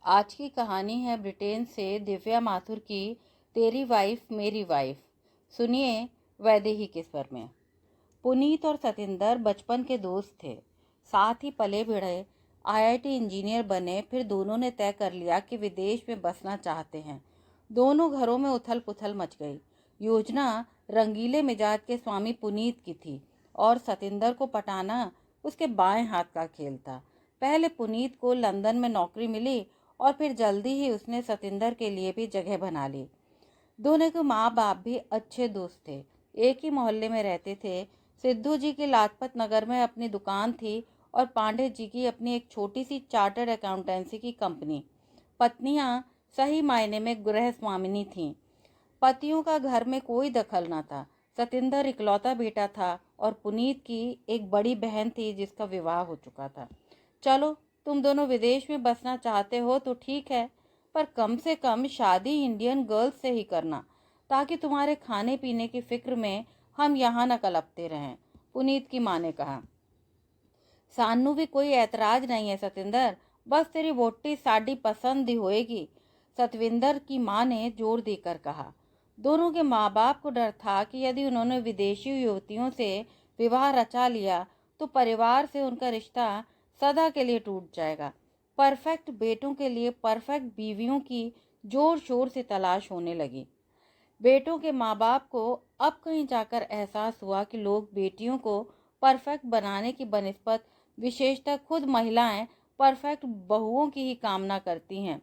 आज की कहानी है ब्रिटेन से दिव्या माथुर की तेरी वाइफ मेरी वाइफ। सुनिए वैदेही के स्वर में। पुनीत और सतिंदर बचपन के दोस्त थे, साथ ही पले बढ़े। आईआईटी इंजीनियर बने, फिर दोनों ने तय कर लिया कि विदेश में बसना चाहते हैं। दोनों घरों में उथल पुथल मच गई। योजना रंगीले मिजाज के स्वामी पुनीत की थी और सतिंदर को पटाना उसके बाएं हाथ का खेल था। पहले पुनीत को लंदन में नौकरी मिली और फिर जल्दी ही उसने सतिंदर के लिए भी जगह बना ली। दोनों के माँ बाप भी अच्छे दोस्त थे, एक ही मोहल्ले में रहते थे। सिद्धू जी की लाजपत नगर में अपनी दुकान थी और पांडे जी की अपनी एक छोटी सी चार्टर्ड अकाउंटेंसी की कंपनी। पत्नियां सही मायने में गृह स्वामिनी थीं। पतियों का घर में कोई दखल न था। सतिंदर इकलौता बेटा था और पुनीत की एक बड़ी बहन थी जिसका विवाह हो चुका था। चलो, तुम दोनों विदेश में बसना चाहते हो तो ठीक है, पर कम से कम शादी इंडियन गर्ल्स से ही करना, ताकि तुम्हारे खाने पीने की फिक्र में हम यहाँ न कलपते रहें, पुनीत की माँ ने कहा। सानू भी कोई ऐतराज नहीं है सतिंदर, बस तेरी वोटी साड़ी पसंद ही होएगी, सतविंदर की माँ ने जोर देकर कहा। दोनों के माँ बाप को डर था कि यदि उन्होंने विदेशी युवतियों से विवाह रचा लिया तो परिवार से उनका रिश्ता सदा के लिए टूट जाएगा। परफेक्ट बेटों के लिए परफेक्ट बीवियों की जोर शोर से तलाश होने लगी। बेटों के माँ बाप को अब कहीं जाकर एहसास हुआ कि लोग बेटियों को परफेक्ट बनाने की बनिस्बत विशेषतः खुद महिलाएं परफेक्ट बहुओं की ही कामना करती हैं।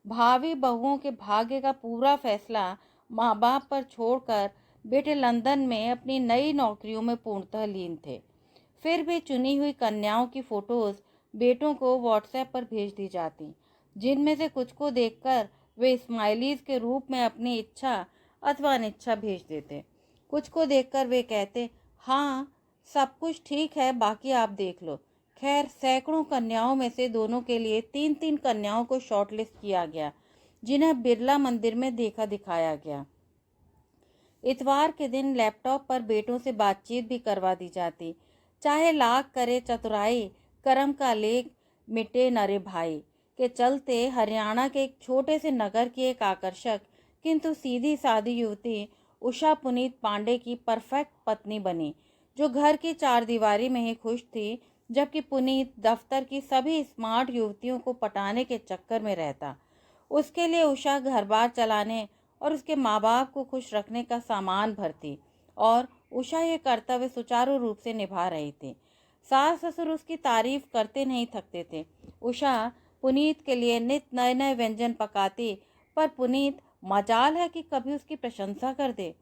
भावी बहुओं के भाग्य का पूरा फैसला माँ बाप पर छोड़कर बेटे लंदन में अपनी नई नौकरियों में पूर्णतः लीन थे। फिर भी चुनी हुई कन्याओं की फोटोज बेटों को व्हाट्सएप पर भेज दी जाती, जिनमें से कुछ को देखकर वे स्माइलीज के रूप में अपनी इच्छा अथवा अनिच्छा भेज देते। कुछ को देखकर वे कहते, हाँ सब कुछ ठीक है, बाकी आप देख लो। खैर, सैकड़ों कन्याओं में से दोनों के लिए 3-3 कन्याओं को शॉर्टलिस्ट किया गया, जिन्हें बिरला मंदिर में देखा दिखाया गया। इतवार के दिन लैपटॉप पर बेटों से बातचीत भी करवा दी जाती। चाहे लाख करे चतुराई, कर्म का लेख मिटे नरे भाई के चलते हरियाणा के एक छोटे से नगर की एक आकर्षक किंतु सीधी सादी युवती उषा पुनीत पांडे की परफेक्ट पत्नी बनी, जो घर की चारदीवारी में ही खुश थी, जबकि पुनीत दफ्तर की सभी स्मार्ट युवतियों को पटाने के चक्कर में रहता। उसके लिए उषा घर बार चलाने और उसके माँ बाप को खुश रखने का सामान भरती, और उषा ये कर्तव्य सुचारू रूप से निभा रही थी। सास ससुर उसकी तारीफ करते नहीं थकते थे। उषा पुनीत के लिए नित नए नए व्यंजन पकाती, पर पुनीत मजाल है कि कभी उसकी प्रशंसा कर दे।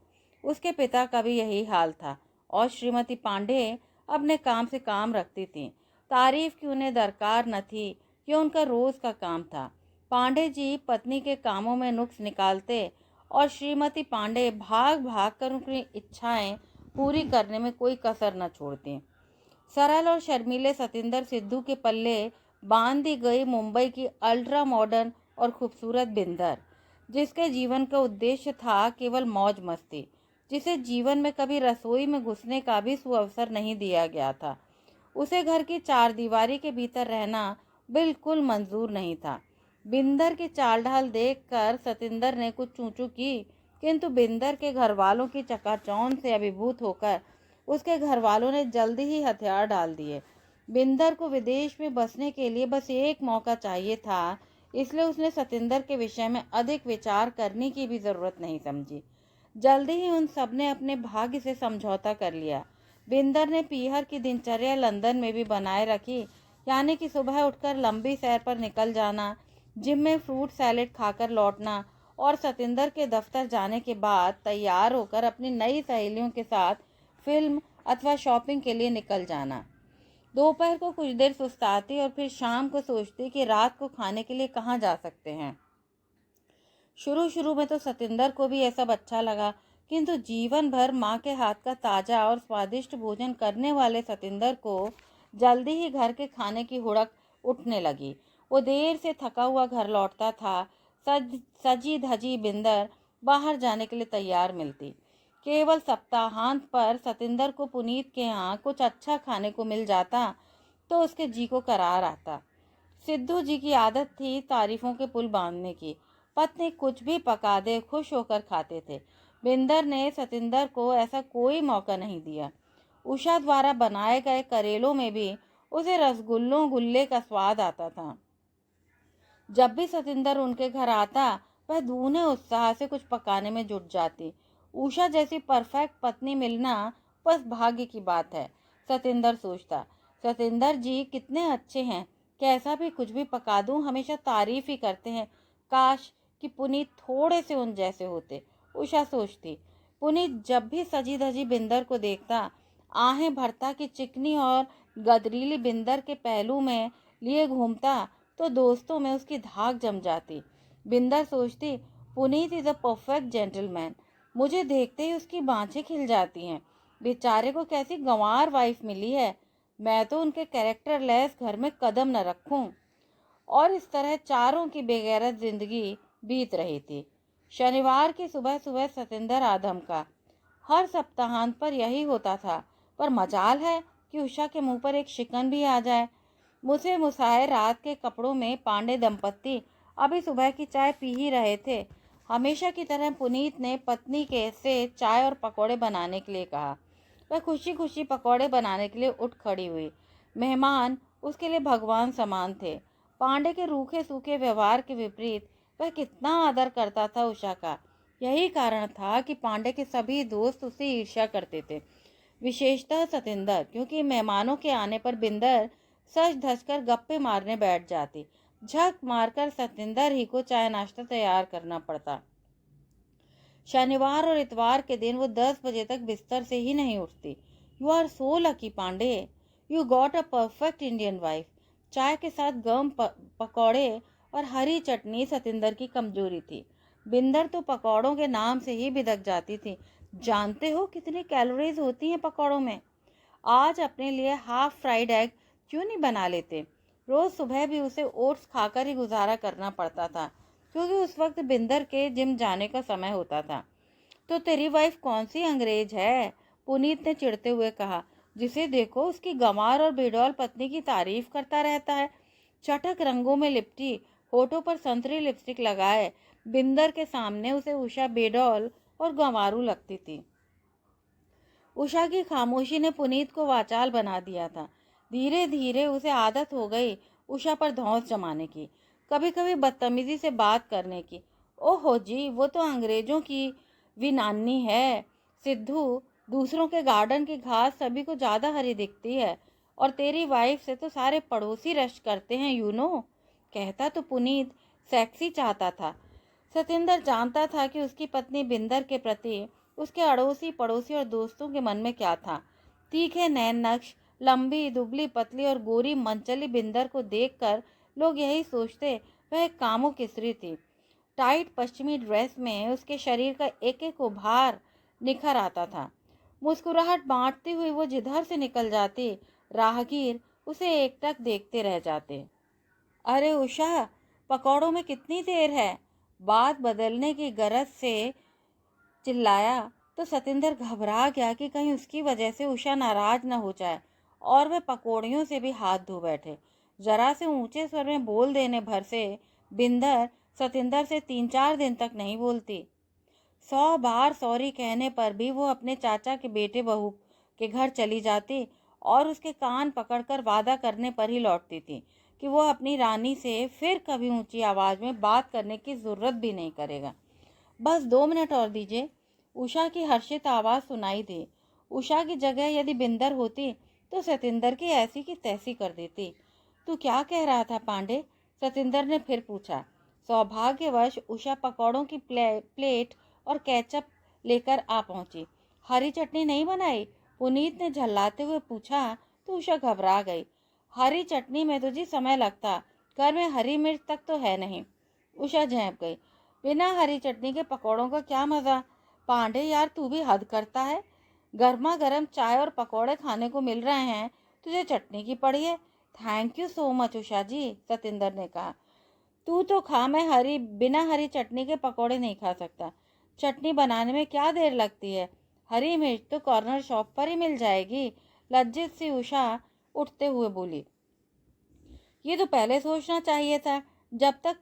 उसके पिता का भी यही हाल था, और श्रीमती पांडे अपने काम से काम रखती थी। तारीफ की उन्हें दरकार न थी, ये उनका रोज का काम था। पांडे जी पत्नी के कामों में नुक्स निकालते और श्रीमती पांडे भाग भाग कर उनकी इच्छाएं पूरी करने में कोई कसर न छोड़ती। सरल और शर्मीले सतिंदर सिद्धू के पल्ले बांध दी गई मुंबई की अल्ट्रा मॉडर्न और खूबसूरत बिंदर, जिसके जीवन का उद्देश्य था केवल मौज मस्ती, जिसे जीवन में कभी रसोई में घुसने का भी सुअवसर नहीं दिया गया था। उसे घर की चारदीवारी के भीतर रहना बिल्कुल मंजूर नहीं था। बिंदर की चाल ढाल देखकर सतिंदर ने कुछ चूं-चूं की, किंतु बिंदर के घर वालों की चकाचौंध से अभिभूत होकर उसके घर वालों ने जल्दी ही हथियार डाल दिए। बिंदर को विदेश में बसने के लिए बस एक मौका चाहिए था, इसलिए उसने सतिंदर के विषय में अधिक विचार करने की भी जरूरत नहीं समझी। जल्दी ही उन सब ने अपने भाग्य से समझौता कर लिया। बिंदर ने पीहर की दिनचर्या लंदन में भी बनाए रखी, यानी कि सुबह उठकर लंबी सैर पर निकल जाना, जिम में फ्रूट सैलेड खाकर लौटना और सतिंदर के दफ्तर जाने के बाद तैयार होकर अपनी नई सहेलियों के साथ फिल्म अथवा शॉपिंग के लिए निकल जाना। दोपहर को कुछ देर सुस्ताती और फिर शाम को सोचती कि रात को खाने के लिए कहाँ जा सकते हैं। शुरू शुरू में तो सतिंदर को भी यह सब अच्छा लगा, किंतु जीवन भर माँ के हाथ का ताज़ा और स्वादिष्ट भोजन करने वाले सतिंदर को जल्दी ही घर के खाने की हुड़क उठने लगी। वो देर से थका हुआ घर लौटता था। सजी धजी बिंदर बाहर जाने के लिए तैयार मिलती। केवल सप्ताहांत पर सतिंदर को पुनीत के यहाँ कुछ अच्छा खाने को मिल जाता तो उसके जी को करार आता। सिद्धू जी की आदत थी तारीफों के पुल बांधने की। पत्नी कुछ भी पका दे खुश होकर खाते थे। बिंदर ने सतिंदर को ऐसा कोई मौका नहीं दिया। उषा द्वारा बनाए गए करेलों में भी उसे रसगुल्लों गुल्ले का स्वाद आता था। जब भी सतिंदर उनके घर आता वह दूने उत्साह से कुछ पकाने में जुट जाती। उषा जैसी परफेक्ट पत्नी मिलना बस भाग्य की बात है, सतिंदर सोचता। सतिंदर जी कितने अच्छे हैं, कैसा भी कुछ भी पका दूं हमेशा तारीफ ही करते हैं। काश कि पुनीत थोड़े से उन जैसे होते, उषा सोचती। पुनीत जब भी सजी धजी बिंदर को देखता, आहें भरता कि चिकनी और गदरीली बिंदर के पहलू में लिए घूमता, तो दोस्तों में उसकी धाक जम जाती। बिंदर सोचती, Puneet is a perfect gentleman. मुझे देखते ही उसकी बाँछें खिल जाती हैं। बेचारे को कैसी गंवार वाइफ मिली है। मैं तो उनके कैरेक्टर लेस घर में कदम न रखूं। और इस तरह चारों की बेगैरत जिंदगी बीत रही थी। शनिवार की सुबह सुबह सतिंदर आदम का। हर सप्ताहांत पर यही होता था, पर मजाल है कि उषा के मुंह पर एक शिकन भी आ जाए। मुझे मुसाए रात के कपड़ों में पांडे दंपत्ति अभी सुबह की चाय पी ही रहे थे। हमेशा की तरह पुनीत ने पत्नी के से चाय और पकौड़े बनाने के लिए कहा। वह खुशी खुशी पकौड़े बनाने के लिए उठ खड़ी हुई। मेहमान उसके लिए भगवान समान थे। पांडे के रूखे सूखे व्यवहार के विपरीत वह कितना आदर करता था उषा का। यही कारण था कि पांडे के सभी दोस्त उससे ईर्ष्या करते थे, विशेषतः सतिंदर, क्योंकि मेहमानों के आने पर बिंदर सच धज कर गप्पे मारने बैठ जाती। झक मारकर सतिंदर ही को चाय नाश्ता तैयार करना पड़ता। शनिवार और इतवार के दिन वो 10 बजे तक बिस्तर से ही नहीं उठती। You are so lucky Pandey, you got a perfect Indian wife. चाय के साथ गर्म पकौड़े और हरी चटनी सतिंदर की कमजोरी थी। बिंदर तो पकौड़ों के नाम से ही बिदक जाती थी। जानते हो कितनी कैलोरीज होती हैं पकौड़ों में? आज अपने लिए हाफ फ्राइड एग क्यों नहीं बना लेते? रोज सुबह भी उसे ओट्स खाकर ही गुजारा करना पड़ता था, क्योंकि उस वक्त बिंदर के जिम जाने का समय होता था। तो तेरी वाइफ कौन सी अंग्रेज है? पुनीत ने चिढ़ते हुए कहा। जिसे देखो उसकी गंवार और बेडौल पत्नी की तारीफ करता रहता है। चटक रंगों में लिपटी, होठों पर संतरी लिपस्टिक लगाए बिंदर के सामने उसे उषा बेडौल और गंवारू लगती थी। उषा की खामोशी ने पुनीत को वाचाल बना दिया था। धीरे धीरे उसे आदत हो गई उषा पर धौंस जमाने की, कभी कभी बदतमीजी से बात करने की। ओहो जी, वो तो अंग्रेजों की विनानी है। सिद्धू, दूसरों के गार्डन की घास सभी को ज्यादा हरी दिखती है, और तेरी वाइफ से तो सारे पड़ोसी रश करते हैं, यू नो। कहता तो पुनीत सेक्सी चाहता था। सतिंदर जानता था कि उसकी पत्नी बिंदर के प्रति उसके अड़ोसी पड़ोसी और दोस्तों के मन में क्या था। तीखे नैन नक्श, लंबी दुबली पतली और गोरी मनचली बिंदर को देखकर लोग यही सोचते वह एक कामुक स्त्री थी। टाइट पश्चिमी ड्रेस में उसके शरीर का एक एक उभार निखर आता था। मुस्कुराहट बांटती हुई वो जिधर से निकल जाती, राहगीर उसे एकटक देखते रह जाते। अरे उषा, पकौड़ों में कितनी देर है? बात बदलने की गरज से चिल्लाया तो सतिंदर घबरा गया कि कहीं उसकी वजह से उषा नाराज न हो जाए और वह पकौड़ियों से भी हाथ धो बैठे। जरा से ऊंचे स्वर में बोल देने भर से बिंदर सतिंदर से 3-4 दिन तक नहीं बोलती। 100 बार सॉरी कहने पर भी वो अपने चाचा के बेटे बहू के घर चली जाती और उसके कान पकड़कर वादा करने पर ही लौटती थी कि वो अपनी रानी से फिर कभी ऊंची आवाज में बात करने की जरूरत भी नहीं करेगा। बस 2 मिनट और दीजिए। उषा की हर्षित आवाज सुनाई दी। उषा की जगह यदि बिंदर होती तो सतिंदर की ऐसी की तैसी कर देती। तू क्या कह रहा था पांडे? सतिंदर ने फिर पूछा। सौभाग्यवश उषा पकौड़ों की प्लेट और केचप लेकर आ पहुंची। हरी चटनी नहीं बनाई? पुनीत ने झल्लाते हुए पूछा तो उषा घबरा गई। हरी चटनी में तो जी समय लगता, घर में हरी मिर्च तक तो है नहीं। उषा झेंप गई। बिना हरी चटनी के पकौड़ों का क्या मजा? पांडे यार, तू भी हद करता है। गर्मा गर्म चाय और पकौड़े खाने को मिल रहे हैं, तुझे चटनी की पड़ी है। Thank you so much Usha जी, सतिंदर ने कहा। तू तो खा, मैं बिना हरी चटनी के पकौड़े नहीं खा सकता। चटनी बनाने में क्या देर लगती है? हरी मिर्च तो कॉर्नर शॉप पर ही मिल जाएगी। लज्जित सी उषा उठते हुए बोली। ये तो पहले सोचना चाहिए था। जब तक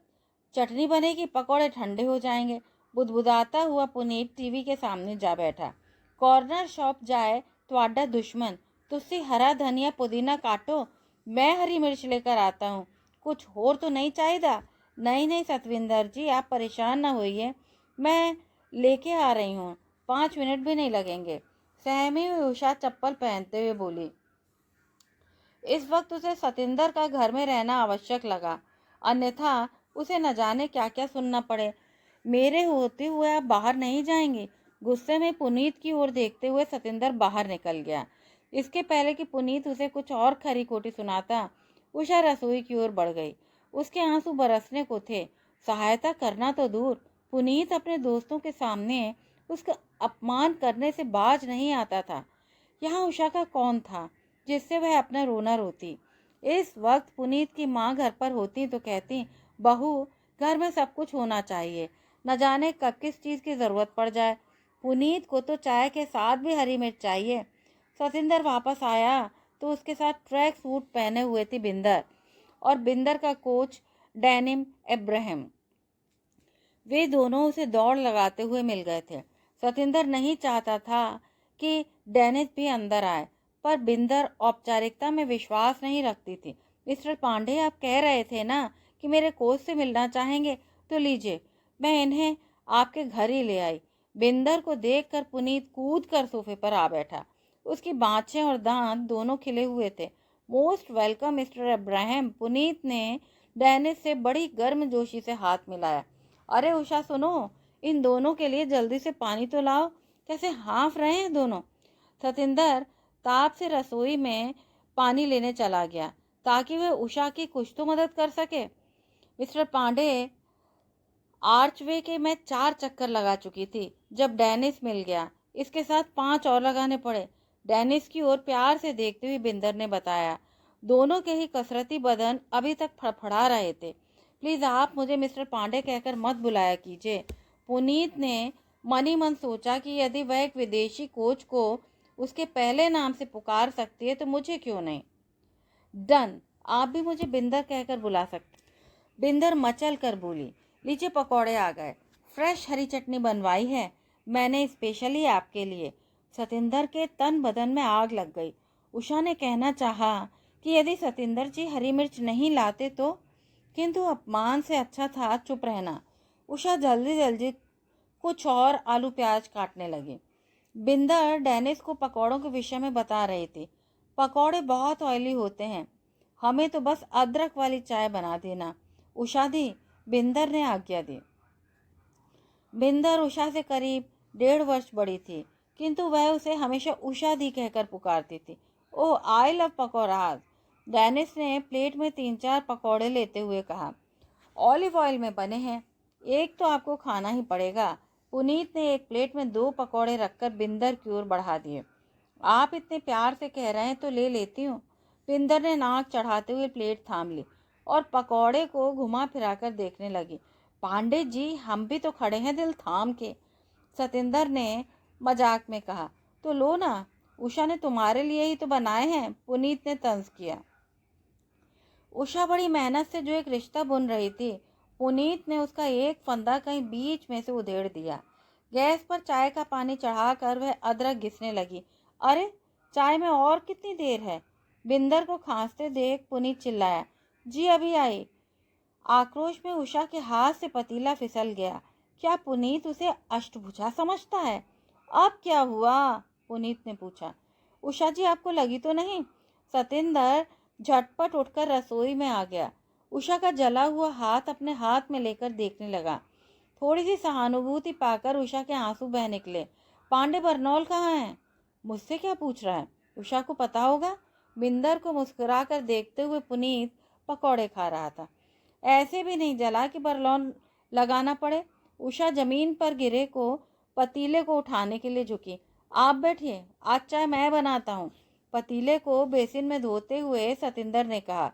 चटनी बनेगी पकौड़े ठंडे हो जाएंगे। बुदबुदाता हुआ पुनीत टीवी के सामने जा बैठा। कॉर्नर शॉप जाए तो आड्डा दुश्मन, तुस्सी हरा धनिया पुदीना काटो, मैं हरी मिर्च लेकर आता हूँ, कुछ और तो नहीं चाहिए। नहीं नहीं सतविंदर जी, आप परेशान ना होइए, मैं लेके आ रही हूँ, 5 मिनट भी नहीं लगेंगे। सहमी हुई उषा चप्पल पहनते हुए बोली। इस वक्त उसे सतिंदर का घर में रहना आवश्यक लगा, अन्यथा उसे न जाने क्या क्या सुनना पड़े। मेरे होते हुए आप बाहर नहीं जाएंगे? गुस्से में पुनीत की ओर देखते हुए सतिंदर बाहर निकल गया। इसके पहले कि पुनीत उसे कुछ और खरी खोटी सुनाता, उषा रसोई की ओर बढ़ गई। उसके आंसू बरसने को थे। सहायता करना तो दूर, पुनीत अपने दोस्तों के सामने उसका अपमान करने से बाज नहीं आता था। यहाँ उषा का कौन था जिससे वह अपना रोना रोती? इस वक्त पुनीत की माँ घर पर होती तो कहती, बहू, घर में सब कुछ होना चाहिए, न जाने कब किस चीज़ की ज़रूरत पड़ जाए। पुनीत को तो चाय के साथ भी हरी मिर्च चाहिए। सतिंदर वापस आया तो उसके साथ ट्रैक सूट पहने हुए थी बिंदर, और बिंदर का कोच डेनिम इब्राहिम। वे दोनों उसे दौड़ लगाते हुए मिल गए थे। सतिंदर नहीं चाहता था कि डेनिस भी अंदर आए, पर बिंदर औपचारिकता में विश्वास नहीं रखती थी। मिस्टर पांडे, आप कह रहे थे ना कि मेरे कोच से मिलना चाहेंगे, तो लीजिए, मैं इन्हें आपके घर ही ले आई। बिंदर को देखकर पुनीत कूद कर सोफे पर आ बैठा। उसकी बाँछें और दांत दोनों खिले हुए थे। Most welcome mister Ibrahim. Puneet ने डेनिस से बड़ी गर्मजोशी से हाथ मिलाया। अरे उषा, सुनो, इन दोनों के लिए जल्दी से पानी तो लाओ, कैसे हाँफ रहे हैं दोनों। सतिंदर ताप से रसोई में पानी लेने चला गया ताकि वह उषा की कुछ तो मदद कर सके। मिस्टर पांडे, आर्चवे के मैं 4 चक्कर लगा चुकी थी जब डेनिस मिल गया, इसके साथ 5 और लगाने पड़े। डेनिस की ओर प्यार से देखते हुए बिंदर ने बताया। दोनों के ही कसरती बदन अभी तक फड़फड़ा रहे थे। प्लीज़ आप मुझे मिस्टर पांडे कहकर मत बुलाया कीजिए। पुनीत ने मन ही मन सोचा कि यदि वह एक विदेशी कोच को उसके पहले नाम से पुकार सकती है तो मुझे क्यों नहीं। डन, आप भी मुझे बिंदर कहकर बुला सकते। बिंदर मचल कर बोली, लीजिए पकौड़े आ गए, फ्रेश हरी चटनी बनवाई है मैंने स्पेशली आपके लिए। सतिंदर के तन बदन में आग लग गई। उषा ने कहना चाहा कि यदि सतिंदर जी हरी मिर्च नहीं लाते तो, किंतु अपमान से अच्छा था चुप रहना। उषा जल्दी जल्दी कुछ और आलू प्याज काटने लगी। बिंदर डेनिस को पकौड़ों के विषय में बता रही थी। पकौड़े बहुत ऑयली होते हैं, हमें तो बस अदरक वाली चाय बना देना। उषा दी, बिंदर ने आज्ञा दी। बिंदर उषा से करीब 1.5 वर्ष बड़ी थी, किंतु वह उसे हमेशा उषा दी कहकर पुकारती थी। ओह, आई लव पकौड़ाज। डेनिस ने प्लेट में 3-4 पकौड़े लेते हुए कहा। ऑलिव ऑयल में बने हैं, एक तो आपको खाना ही पड़ेगा। पुनीत ने एक प्लेट में 2 पकौड़े रखकर बिंदर की ओर बढ़ा दिए। आप इतने प्यार से कह रहे हैं तो ले लेती हूँ। बिंदर ने नाक चढ़ाते हुए प्लेट थाम ली और पकौड़े को घुमा फिराकर देखने लगी। पांडे जी, हम भी तो खड़े हैं दिल थाम के। सतिंदर ने मजाक में कहा। तो लो ना, उषा ने तुम्हारे लिए ही तो बनाए हैं, पुनीत ने तंज किया। उषा बड़ी मेहनत से जो एक रिश्ता बुन रही थी, पुनीत ने उसका एक फंदा कहीं बीच में से उधेड़ दिया। गैस पर चाय का पानी चढ़ाकर वह अदरक घिसने लगी। अरे, चाय में और कितनी देर है? बिंदर को खांसते देख पुनीत चिल्लाया। जी अभी आई। आक्रोश में उषा के हाथ से पतीला फिसल गया। क्या पुनीत उसे अष्टभुजा समझता है? अब क्या हुआ? पुनीत ने पूछा। उषा जी, आपको लगी तो नहीं? सतिंदर झटपट उठकर रसोई में आ गया। उषा का जला हुआ हाथ अपने हाथ में लेकर देखने लगा। थोड़ी सी सहानुभूति पाकर उषा के आंसू बह निकले। पांडे बरनौल कहाँ हैं? मुझसे क्या पूछ रहा है? उषा को पता होगा। बिंदर को मुस्कुराकर देखते हुए पुनीत पकौड़े खा रहा था। ऐसे भी नहीं जला कि बरनौल लगाना पड़े। उषा जमीन पर गिरे को पतीले को उठाने के लिए झुकी। आप बैठिए, आज चाय मैं बनाता हूँ। पतीले को बेसिन में धोते हुए सतिंदर ने कहा।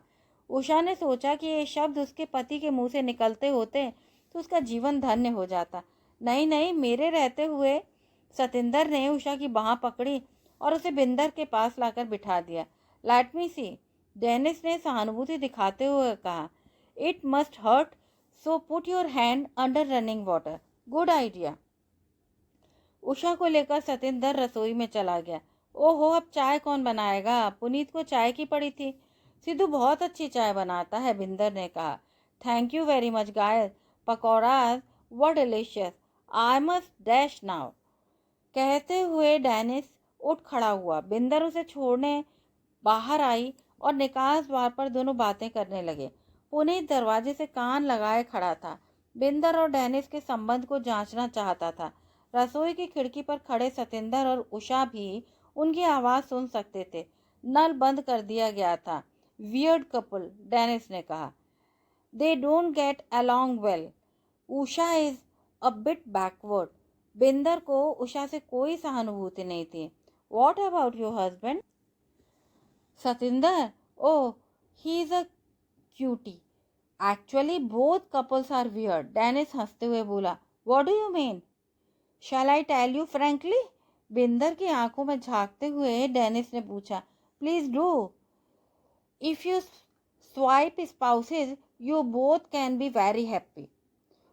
उषा ने सोचा कि ये शब्द उसके पति के मुंह से निकलते होते तो उसका जीवन धन्य हो जाता। नहीं नहीं, मेरे रहते हुए। सतिंदर ने उषा की बाह पकड़ी और उसे बिंदर के पास लाकर बिठा दिया। लेट मी सी, डेनिस ने सहानुभूति दिखाते हुए कहा, it must hurt, so put your hand under running water. Good idea. Usha को लेकर सतेंद्र रसोई में चला गया। ओहो, अब चाय कौन बनाएगा? पुनीत को चाय की पड़ी थी। सिद्धू बहुत अच्छी चाय बनाता है, बिंदर ने कहा। Thank you very much guys, pakoras were delicious, I must dash now. कहते हुए डेनिस उठ खड़ा हुआ। बिंदर उसे छोड़ने बाहर आई और निकास द्वार पर दोनों बातें करने लगे। पुनीत दरवाजे से कान लगाए खड़ा था। बिंदर और डेनिस के संबंध को जांचना चाहता था। रसोई की खिड़की पर खड़े सतेंद्र और उषा भी उनकी आवाज़ सुन सकते थे। नल बंद कर दिया गया था। वियर्ड कपल, डेनिस ने कहा। They don't get along well. Usha is a bit backward. Binder को उषा से कोई सहानुभूति नहीं थी। What about your husband? Satinder, oh, he is a cutie. Actually, both couples are weird. Dennis हंसते हुए बोला. What do you mean? Shall I tell you frankly? Binder की आंखों में झांकते हुए डेनिस ने पूछा. Please do. If you swipe spouses, you both can be very happy.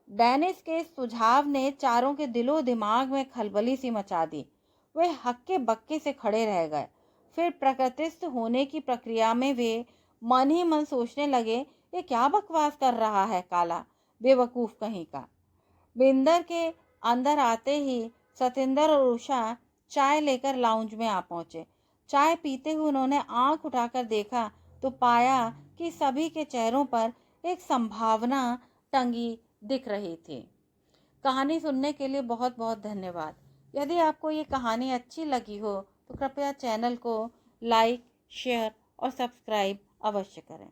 Dennis के सुझाव ने चारों के दिलो दिमाग में खलबली सी मचा दी। वे हक्के बक्के से खड़े रह गए। फिर प्रकृतिस्थ होने की प्रक्रिया में वे मन ही मन सोचने लगे, ये क्या बकवास कर रहा है काला, बेवकूफ़ कहीं का। बिंदर के अंदर आते ही सतेंद्र और उषा चाय लेकर लाउंज में आ पहुंचे। चाय पीते हुए उन्होंने आंख उठाकर देखा तो पाया कि सभी के चेहरों पर एक संभावना टंगी दिख रही थी। कहानी सुनने के लिए बहुत बहुत धन्यवाद। यदि आपको ये कहानी अच्छी लगी हो तो कृपया चैनल को लाइक, शेयर और सब्सक्राइब अवश्य करें।